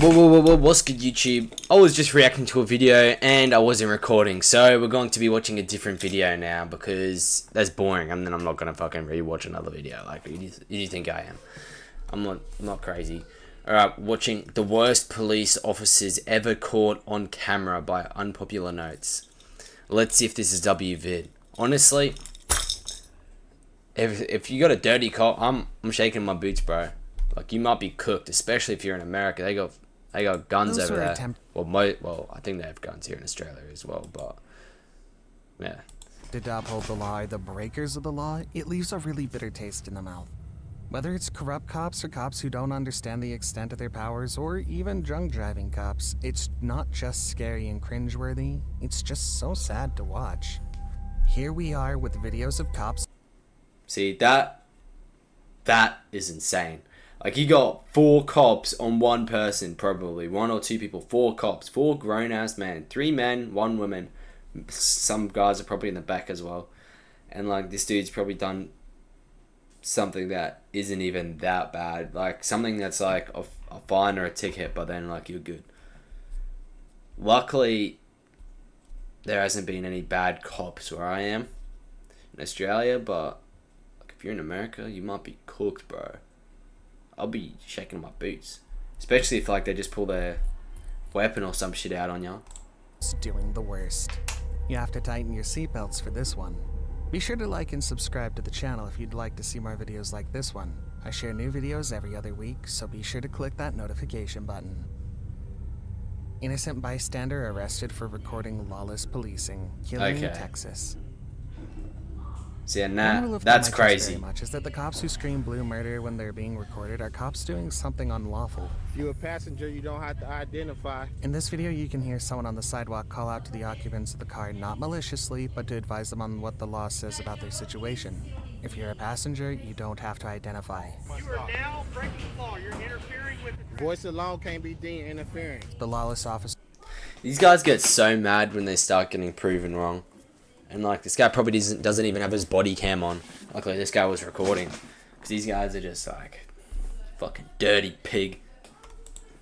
What's good, YouTube? I was just reacting to a video and I wasn't recording, so we're going to be watching a different video now because that's boring, and then I'm not gonna fucking rewatch another video. Like, who do you think I am? I'm not crazy. Alright, watching the worst police officers ever caught on camera by Unpopular Notes. Let's see if this is WVid. Honestly, if you got a dirty cop, I'm shaking my boots, bro. Like, you might be cooked, especially if you're in America. They got guns over there. Well, I think they have guns here in Australia as well, but yeah. Did uphold the law are the breakers of the law, it leaves a really bitter taste in the mouth. Whether it's corrupt cops or cops who don't understand the extent of their powers, or even drunk driving cops, it's not just scary and cringeworthy, it's just so sad to watch. Here we are with videos of cops. See, that is insane. Like, you got 4 cops on one person, probably. 1 or 2 people. 4 cops. 4 grown-ass men. 3 men, 1 woman. Some guys are probably in the back as well. And, like, this dude's probably done something that isn't even that bad. Like, something that's, like, a fine or a ticket, but then, like, you're good. Luckily, there hasn't been any bad cops where I am in Australia, but like, if you're in America, you might be cooked, bro. I'll be shaking my boots, especially if like they just pull their weapon or some shit out on you. It's doing the worst. You have to tighten your seatbelts for this one. Be sure to like and subscribe to the channel if you'd like to see more videos like this one. I share new videos every other week, so be sure to click that notification button. Innocent bystander arrested for recording lawless policing, killing in Texas. See, and that's crazy. Very much is that the cops who scream blue murder when they're being recorded are cops doing something unlawful. If you're a passenger, you don't have to identify. In this video, you can hear someone on the sidewalk call out to the occupants of the car, not maliciously, but to advise them on what the law says about their situation. If you're a passenger, you don't have to identify. You are now breaking the law. You're interfering with the Voice alone can't be deemed interference. The lawless officer. These guys get so mad when they start getting proven wrong. And like, this guy probably doesn't even have his body cam on. Luckily, this guy was recording. Because these guys are just like, fucking dirty pig.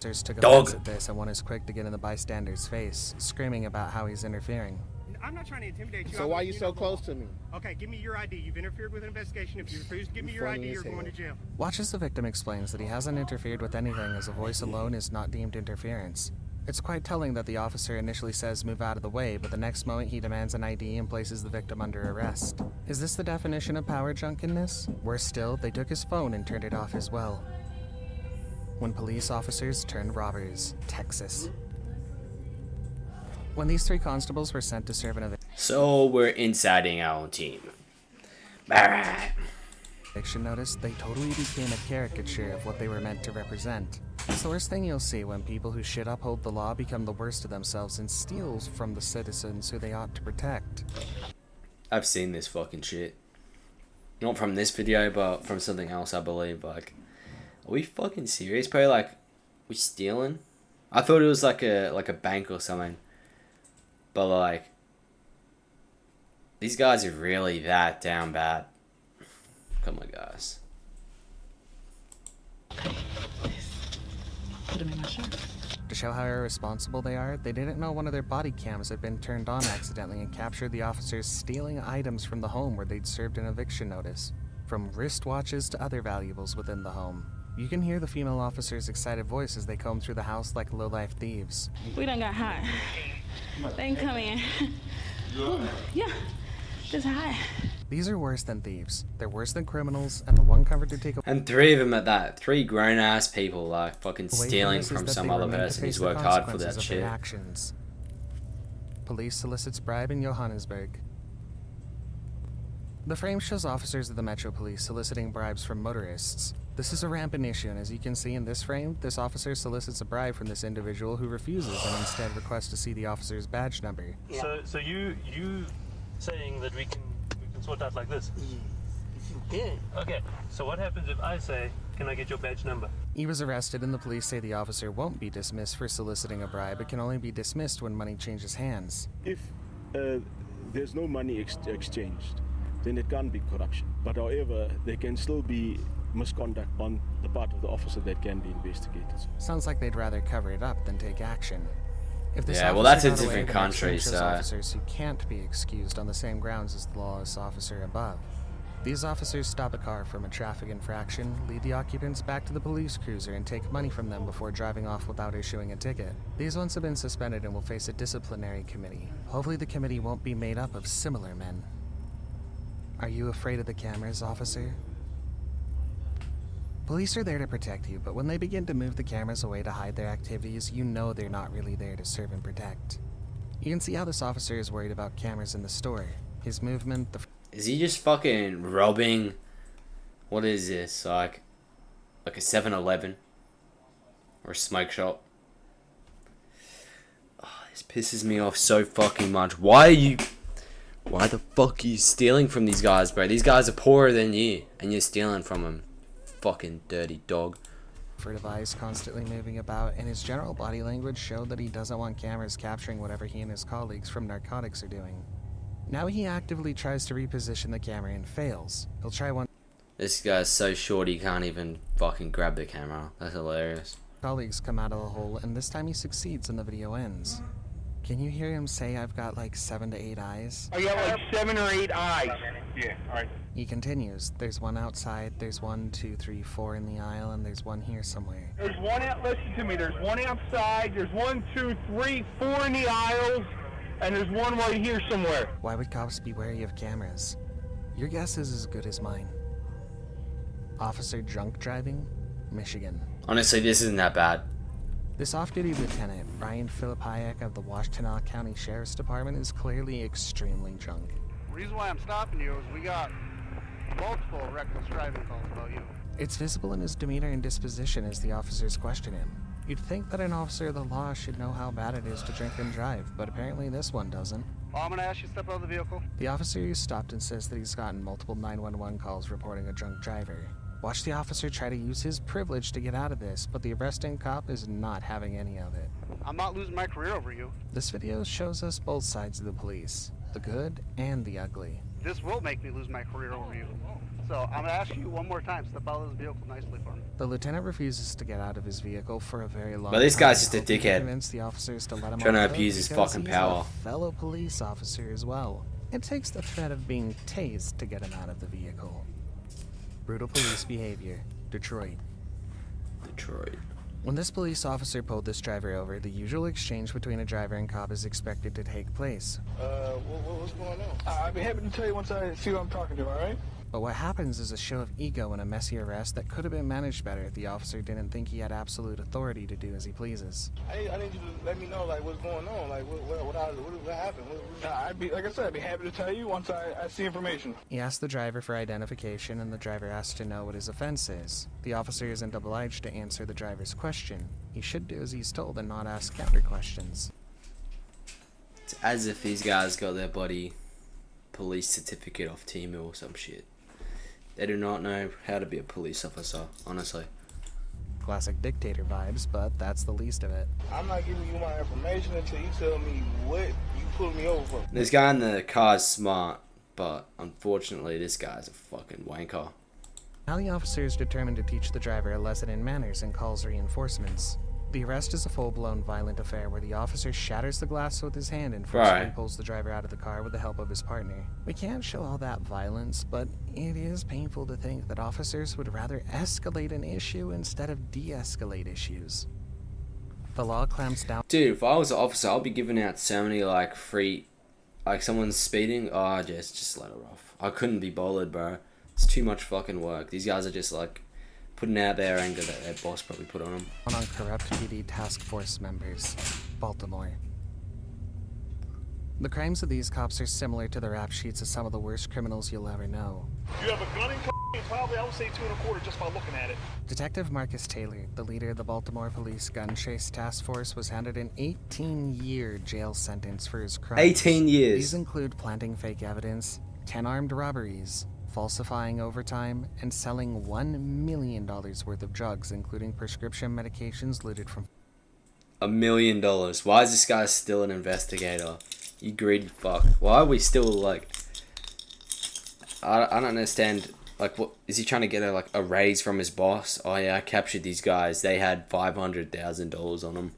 Took Dog. At this, and one is quick to get in the bystander's face, screaming about how he's interfering. I'm not trying to intimidate you. So why are you so close to me? Okay, give me your ID. You've interfered with an investigation. If you refuse to give me your ID, you're going to jail. Watch as the victim explains that he hasn't interfered with anything, as a voice alone is not deemed interference. It's quite telling that the officer initially says move out of the way, but the next moment he demands an ID and places the victim under arrest. Is this the definition of power drunkenness? Worse still, they took his phone and turned it off as well. When police officers turned robbers, Texas. When these 3 constables were sent to serve an So we're inciting our own team. Alright. eviction notice, they totally became a caricature of what they were meant to represent. It's the worst thing you'll see when people who should uphold the law become the worst of themselves and steal from the citizens who they ought to protect. I've seen this fucking shit. Not from this video, but from something else, I believe. Like, are we fucking serious, bro? Like, we stealing? I thought it was like a bank or something. But like, these guys are really that down bad. Come on, guys. Put them in my shirt. To show how irresponsible they are, they didn't know one of their body cams had been turned on accidentally and captured the officers stealing items from the home where they'd served an eviction notice. From wristwatches to other valuables within the home. You can hear the female officer's excited voice as they comb through the house like low-life thieves. We done got hot. They can come in. Ooh, yeah, just hot. These are worse than thieves. They're worse than criminals, and the one covered to take away. And 3 of them at that. 3 grown-ass people, like, fucking stealing from some other person who's worked hard for that shit. Actions. Police solicits bribe in Johannesburg. The frame shows officers of the Metro Police soliciting bribes from motorists. This is a rampant issue, and as you can see in this frame, this officer solicits a bribe from this individual who refuses and instead requests to see the officer's badge number. So you saying that we can sort out like this? Yeah. Okay, so what happens if I say, can I get your badge number? He was arrested, and the police say the officer won't be dismissed for soliciting a bribe. It can only be dismissed when money changes hands. If there's no money exchanged, then it can't be corruption. But however, there can still be misconduct on the part of the officer that can be investigated. Sounds like they'd rather cover it up than take action. If this Yeah, well, officer that's a got away, different the next country, one shows so- officers who can't be excused on the same grounds as the lawless officer above. These officers stop a car from a traffic infraction, lead the occupants back to the police cruiser, and take money from them before driving off without issuing a ticket. These ones have been suspended and will face a disciplinary committee. Hopefully the committee won't be made up of similar men. Are you afraid of the cameras, officer? Police are there to protect you, but when they begin to move the cameras away to hide their activities, you know they're not really there to serve and protect. You can see how this officer is worried about cameras in the store. His movement, the Is he just fucking robbing? What is this? Like a 7-Eleven? Or a smoke shop? Oh, this pisses me off so fucking much. Why the fuck are you stealing from these guys, bro? These guys are poorer than you, and you're stealing from them. Fucking dirty dog. device constantly moving about, and his general body language showed that he doesn't want cameras capturing whatever he and his colleagues from narcotics are doing. Now he actively tries to reposition the camera and fails. He'll try one. This guy's so short he can't even fucking grab the camera. That's hilarious. Colleagues come out of the hole, and this time he succeeds and the video ends. Can you hear him say, "I've got like 7 to 8 eyes"? I got like 7 or 8 eyes. Yeah, alright. He continues. There's one outside, there's 1, 2, 3, 4 in the aisle, and there's one here somewhere. There's one out, listen to me, there's one outside, there's 1, 2, 3, 4 in the aisles, and there's one right here somewhere. Why would cops be wary of cameras? Your guess is as good as mine. Officer drunk driving, Michigan. Honestly, this isn't that bad. This off-duty lieutenant, Brian Philip Hayek of the Washtenaw County Sheriff's Department, is clearly extremely drunk. The reason why I'm stopping you is we got multiple reckless driving calls about you. It's visible in his demeanor and disposition as the officers question him. You'd think that an officer of the law should know how bad it is to drink and drive, but apparently this one doesn't. I'm gonna ask you to step out of the vehicle. The officer is stopped and says that he's gotten multiple 911 calls reporting a drunk driver. Watch the officer try to use his privilege to get out of this, but the arresting cop is not having any of it. I'm not losing my career over you. This video shows us both sides of the police, the good and the ugly. This will make me lose my career over you. So I'm gonna ask you one more time, step out of this vehicle nicely for me. The lieutenant refuses to get out of his vehicle for a very long time. But this guy's just a hoping to dickhead. Convince the officers to let him Trying to off the hook abuse his because fucking he's power. a fellow police officer as well. It takes the threat of being tased to get him out of the vehicle. Brutal police behavior. Detroit. Detroit. When this police officer pulled this driver over, the usual exchange between a driver and cop is expected to take place. What's going on? I'd be happy to tell you once I see who I'm talking to, alright? But what happens is a show of ego and a messy arrest that could have been managed better if the officer didn't think he had absolute authority to do as he pleases. I need you to let me know, like, what's going on, like, what happened? I'd be, like I said, I'd be happy to tell you once I see information. He asks the driver for identification, and the driver asks to know what his offense is. The officer isn't obliged to answer the driver's question. He should do as he's told and not ask counter questions. It's as if these guys got their bloody police certificate off Timu or some shit. They do not know how to be a police officer, honestly. Classic dictator vibes, but that's the least of it. I'm not giving you my information until you tell me what you pulled me over for. This guy in the car is smart, but unfortunately this guy's a fucking wanker. Now the officer is determined to teach the driver a lesson in manners and calls reinforcements. The arrest is a full-blown violent affair where the officer shatters the glass with his hand and forcefully Right. pulls the driver out of the car with the help of his partner. We can't show all that violence, but it is painful to think that officers would rather escalate an issue instead of de-escalate issues. The law clamps down. Dude, if I was an officer, I'd be giving out so many like free, like someone's speeding, oh just let her off. I couldn't be bothered, bro. It's too much fucking work. These guys are just like putting out their anger that their boss probably put on them. On corrupt PD task force members, Baltimore. The crimes of these cops are similar to the rap sheets of some of the worst criminals you'll ever know. You have a gun in probably, I would say 2 1/4 just by looking at it. Detective Marcus Taylor, the leader of the Baltimore Police Gun Chase Task Force, was handed an 18-year jail sentence for his crimes. 18 years. These include planting fake evidence, 10 armed robberies, falsifying overtime, and selling $1 million worth of drugs, including prescription medications looted from... $1 million. Why is this guy still an investigator? You greedy fuck. Why are we still like... I don't understand Like, what is he trying to get a raise from his boss? Oh yeah, I captured these guys. They had $500,000 on them,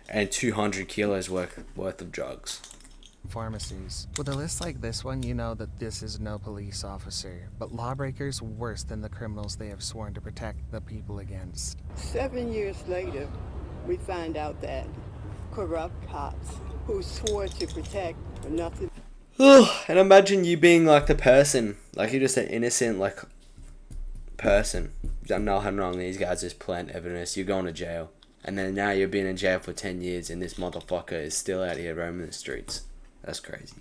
and 200 kilos worth of drugs. Pharmacies. With a list like this one, you know that this is no police officer, but lawbreakers worse than the criminals they have sworn to protect the people against. 7 years later, we find out that corrupt cops who swore to protect were nothing. And imagine you being like the person, like you're just an innocent like person. I know how wrong these guys just plant evidence. You're going to jail, and then now you're being in jail for 10 years, and this motherfucker is still out here roaming the streets. That's crazy.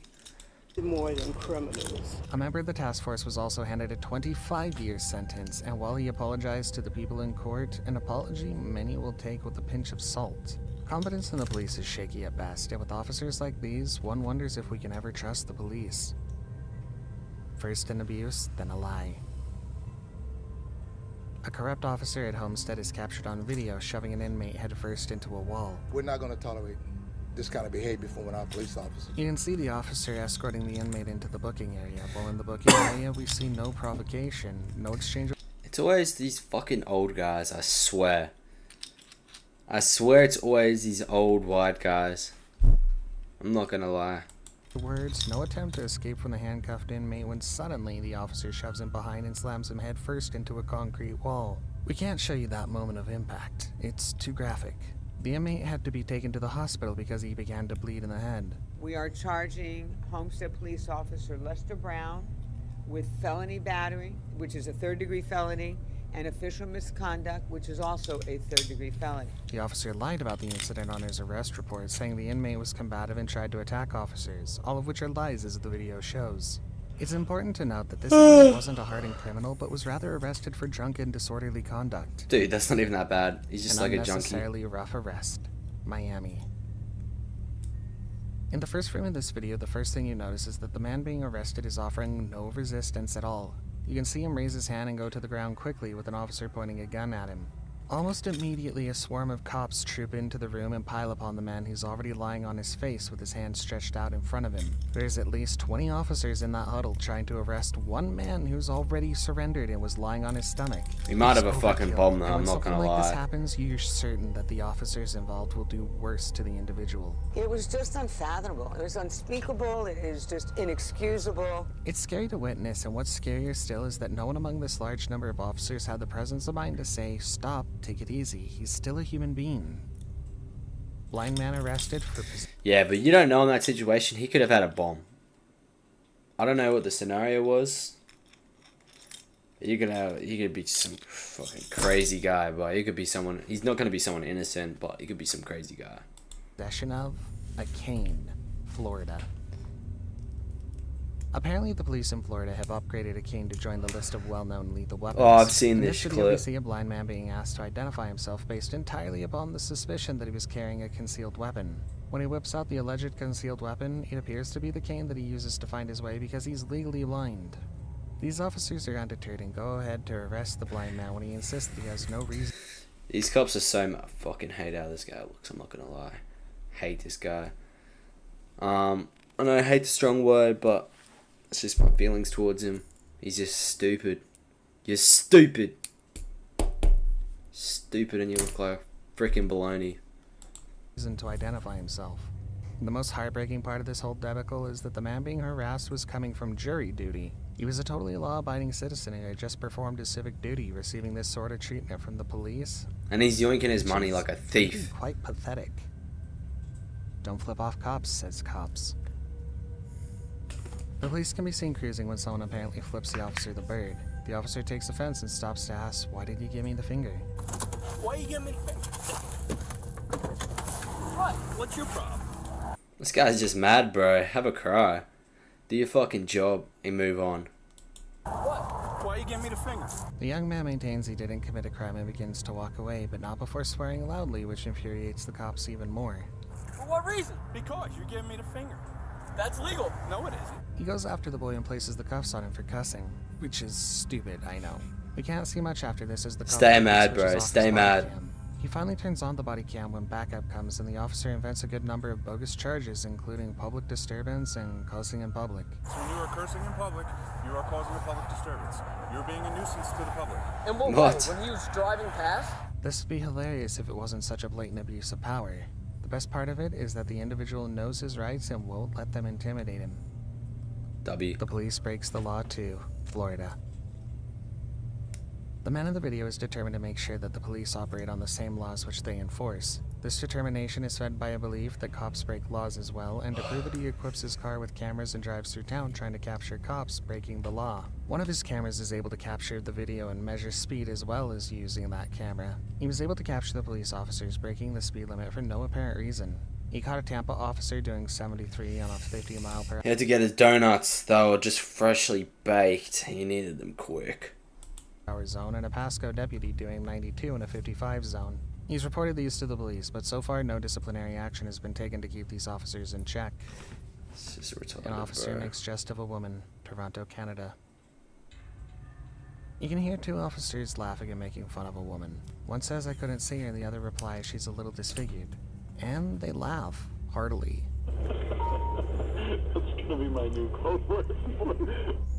More than criminals. A member of the task force was also handed a 25-year sentence, and while he apologized to the people in court, an apology many will take with a pinch of salt. Confidence in the police is shaky at best, and with officers like these, one wonders if we can ever trust the police. First an abuse, then a lie. A corrupt officer at Homestead is captured on video shoving an inmate headfirst into a wall. We're not going to tolerate this kind of behavior from our police officers. You can see the officer escorting the inmate into the booking area, while in the booking area we see no provocation, no exchange of... It's always these fucking old guys, I swear. I swear it's always these old white guys. I'm not gonna lie. Words, no attempt to escape from the handcuffed inmate when suddenly the officer shoves him behind and slams him head first into a concrete wall. We can't show you that moment of impact. It's too graphic. The inmate had to be taken to the hospital because he began to bleed in the head. We are charging Homestead Police Officer Lester Brown with felony battery, which is a third-degree felony, and official misconduct, which is also a third-degree felony. The officer lied about the incident on his arrest report, saying the inmate was combative and tried to attack officers, all of which are lies as the video shows. It's important to note that this inmate wasn't a hardened criminal, but was rather arrested for drunken, disorderly conduct. Dude, that's not even that bad. He's just like a junkie. An unnecessarily rough arrest. Miami. In the first frame of this video, the first thing you notice is that the man being arrested is offering no resistance at all. You can see him raise his hand and go to the ground quickly with an officer pointing a gun at him. Almost immediately, a swarm of cops troop into the room and pile upon the man who's already lying on his face with his hands stretched out in front of him. There's at least 20 officers in that huddle trying to arrest one man who's already surrendered and was lying on his stomach. He might have a fucking bomb though, I'm not gonna lie. When something like this happens, you're certain that the officers involved will do worse to the individual. It was just unfathomable. It was unspeakable. It is just inexcusable. It's scary to witness, and what's scarier still is that no one among this large number of officers had the presence of mind to say, "Stop, take it easy, he's still a human being." Blind man arrested for... Yeah, but you don't know in that situation, he could have had a bomb. I don't know what the scenario was. He could be some fucking crazy guy, but he could be someone, he's not going to be someone innocent, but he could be some crazy guy. Possession of a cane, Florida. Apparently, the police in Florida have upgraded a cane to join the list of well-known lethal weapons. Oh, I've seen this clip. In this video, we see a blind man being asked to identify himself based entirely upon the suspicion that he was carrying a concealed weapon. When he whips out the alleged concealed weapon, it appears to be the cane that he uses to find his way because he's legally blind. These officers are undeterred and go ahead to arrest the blind man when he insists that he has no reason. These cops are so I fucking hate how this guy looks, I'm not gonna lie. Hate this guy. I know I hate the strong word, but it's just my feelings towards him. He's just stupid. You're stupid. Stupid, and you look like freaking baloney. To identify himself. The most heartbreaking part of this whole debacle is that the man being harassed was coming from jury duty. He was a totally law-abiding citizen who had just performed his civic duty, receiving this sort of treatment from the police. And he's yoinking his money like a thief. Quite pathetic. Don't flip off cops, says cops. The police can be seen cruising when someone apparently flips the officer the bird. The officer takes offense and stops to ask, "Why did you give me the finger?" Why you give me the finger? What? What's your problem? This guy's just mad, bro. Have a cry. Do your fucking job and move on. What? Why you give me the finger? The young man maintains he didn't commit a crime and begins to walk away, but not before swearing loudly, which infuriates the cops even more. For what reason? Because you're giving me the finger. That's legal. No, it isn't. He goes after the boy and places the cuffs on him for cussing, which is stupid, I know. We can't see much after this as the Stay mad, bro. Stay mad. He finally turns on the body cam when backup comes, and the officer invents a good number of bogus charges, including public disturbance and cursing in public. So when you are cursing in public, you are causing a public disturbance. You're being a nuisance to the public. In what way? When he was driving past? This would be hilarious if it wasn't such a blatant abuse of power. The best part of it is that the individual knows his rights and won't let them intimidate him. W. The police breaks the law too. Florida. The man in the video is determined to make sure that the police operate on the same laws which they enforce. This determination is fed by a belief that cops break laws as well, and to prove it, he equips his car with cameras and drives through town trying to capture cops breaking the law. One of his cameras is able to capture the video and measure speed as well as using that camera. He was able to capture the police officers breaking the speed limit for no apparent reason. He caught a Tampa officer doing 73 on a 50-mile-per-hour. He had to get his donuts. They were just freshly baked. He needed them quick. Zone, and a Pasco deputy doing 92 in a 55 zone. He's reported these to the police, but so far no disciplinary action has been taken to keep these officers in check. An officer makes jest of a woman, Toronto, Canada. You can hear two officers laughing and making fun of a woman. One says I couldn't see her, and the other replies she's a little disfigured. And they laugh, heartily. That's gonna be my new code word.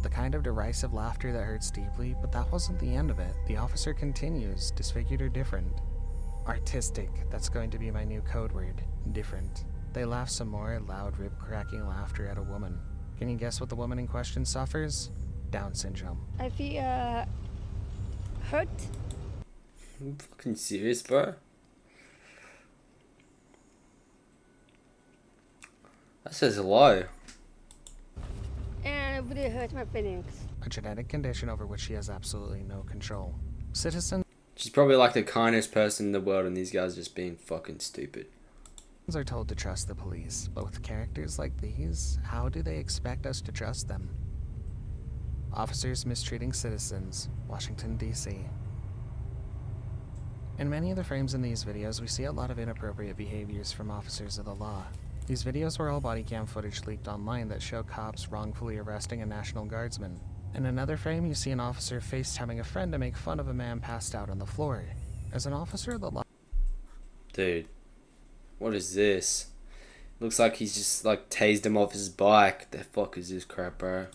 The kind of derisive laughter that hurts deeply, but that wasn't the end of it. The officer continues, disfigured or different. Artistic, that's going to be my new code word. Different. They laugh some more, loud, rib-cracking laughter at a woman. Can you guess what the woman in question suffers? Down syndrome. I feel hurt. Are you fucking serious, bro? That says a lot. And it really hurts my feelings. A genetic condition over which she has absolutely no control. Citizens She's probably like the kindest person in the world, and these guys are just being fucking stupid. are told to trust the police, but with characters like these, how do they expect us to trust them? Officers mistreating citizens, Washington, D.C. In many of the frames in these videos, we see a lot of inappropriate behaviors from officers of the law. These videos were all body cam footage leaked online that show cops wrongfully arresting a National Guardsman. In another frame, you see an officer FaceTiming a friend to make fun of a man passed out on the floor. As an officer of the law... Dude, what is this? Looks like he's just like tased him off his bike. The fuck is this crap, bro?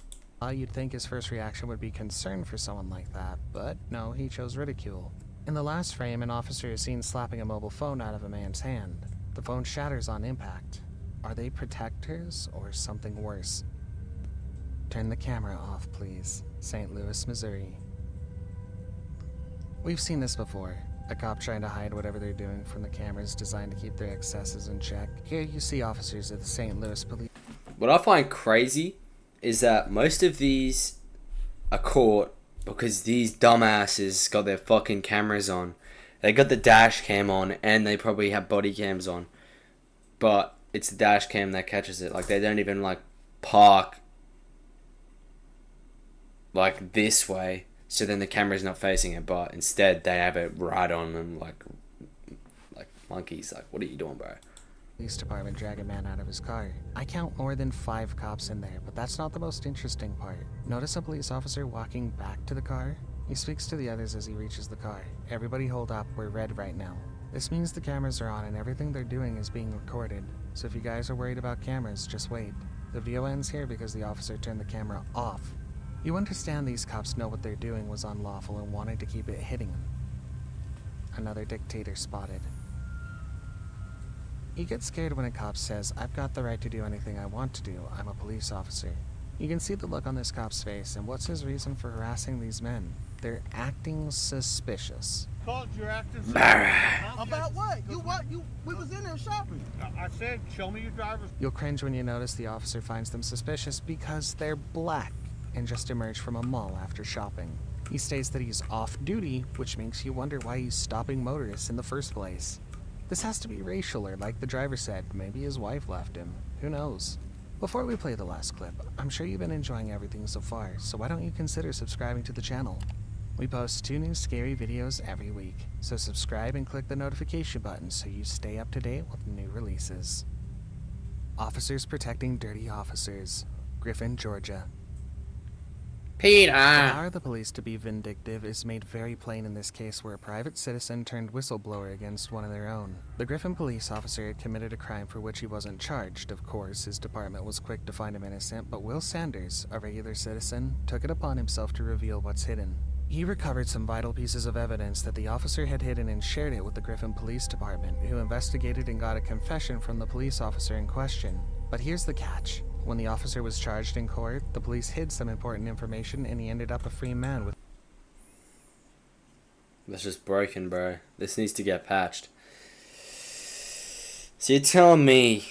You'd think his first reaction would be concern for someone like that, but no, he chose ridicule. In the last frame, an officer is seen slapping a mobile phone out of a man's hand. The phone shatters on impact. Are they protectors or something worse? Turn the camera off, please. St. Louis, Missouri. We've seen this before. A cop trying to hide whatever they're doing from the cameras designed to keep their excesses in check. Here you see officers of the St. Louis police. What I find crazy is that most of these are caught because these dumbasses got their fucking cameras on. They got the dash cam on, and they probably have body cams on. But it's the dash cam that catches it. Like, they don't even like park like this way, so then the camera's not facing it, but instead they have it right on them like monkeys. Like, what are you doing, bro? Police department drag a man out of his car. I count more than 5 cops in there, but that's not the most interesting part. Notice a police officer walking back to the car? He speaks to the others as he reaches the car. Everybody hold up, we're red right now. This means the cameras are on and everything they're doing is being recorded. So if you guys are worried about cameras, just wait. The video ends here because the officer turned the camera off. You understand these cops know what they're doing was unlawful and wanted to keep it hidden. Another dictator spotted. You get scared when a cop says, I've got the right to do anything I want to do, I'm a police officer. You can see the look on this cop's face, and what's his reason for harassing these men? They're acting suspicious. Called you're acting About what? We was in there shopping. I said, show me your driver's. You'll cringe when you notice the officer finds them suspicious because they're black and just emerged from a mall after shopping. He states that he's off duty, which makes you wonder why he's stopping motorists in the first place. This has to be racial, or like the driver said, maybe his wife left him. Who knows? Before we play the last clip, I'm sure you've been enjoying everything so far, so why don't you consider subscribing to the channel? We post 2 new scary videos every week, so subscribe and click the notification button so you stay up to date with new releases. Officers protecting dirty officers, Griffin, Georgia. Peter! The power of the police to be vindictive is made very plain in this case where a private citizen turned whistleblower against one of their own. The Griffin police officer had committed a crime for which he wasn't charged. Of course, his department was quick to find him innocent, but Will Sanders, a regular citizen, took it upon himself to reveal what's hidden. He recovered some vital pieces of evidence that the officer had hidden and shared it with the Griffin Police Department, who investigated and got a confession from the police officer in question. But here's the catch. When the officer was charged in court, the police hid some important information and he ended up a free man with... That's just broken, bro. This needs to get patched. So you're telling me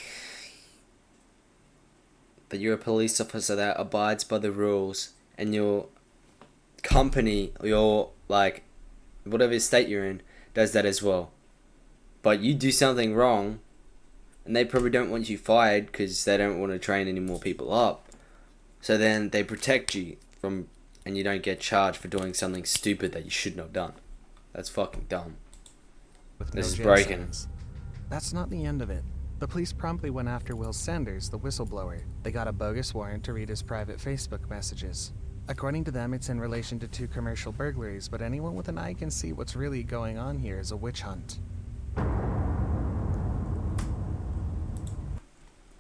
that you're a police officer that abides by the rules and your company, your, like, whatever state you're in, does that as well. But you do something wrong and they probably don't want you fired because they don't want to train any more people up. So then they protect you from, and you don't get charged for doing something stupid that you shouldn't have done. That's fucking dumb. This is broken. That's not the end of it. The police promptly went after Will Sanders, the whistleblower. They got a bogus warrant to read his private Facebook messages. According to them, it's in relation to 2 commercial burglaries, but anyone with an eye can see what's really going on here is a witch hunt.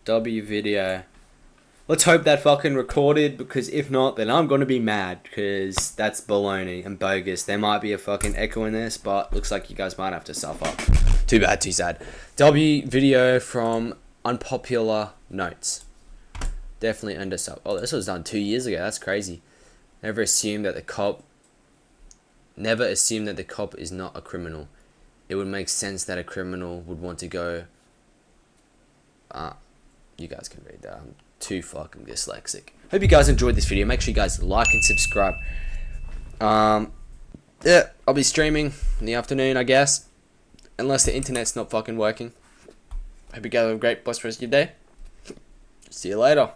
W video. Let's hope that fucking recorded, because if not, then I'm gonna be mad, because that's baloney and bogus. There might be a fucking echo in this, but looks like you guys might have to suffer. Too bad, too sad. W video from Unpopular Notes. Definitely under sub. Oh, this was done 2 years ago. That's crazy. Never assume that the cop is not a criminal. It would make sense that a criminal would want to go. You guys can read that. I'm too fucking dyslexic. Hope you guys enjoyed this video. Make sure you guys like and subscribe. Yeah, I'll be streaming in the afternoon, I guess. Unless the internet's not fucking working. Hope you guys have a great blessed rest of your day. See you later.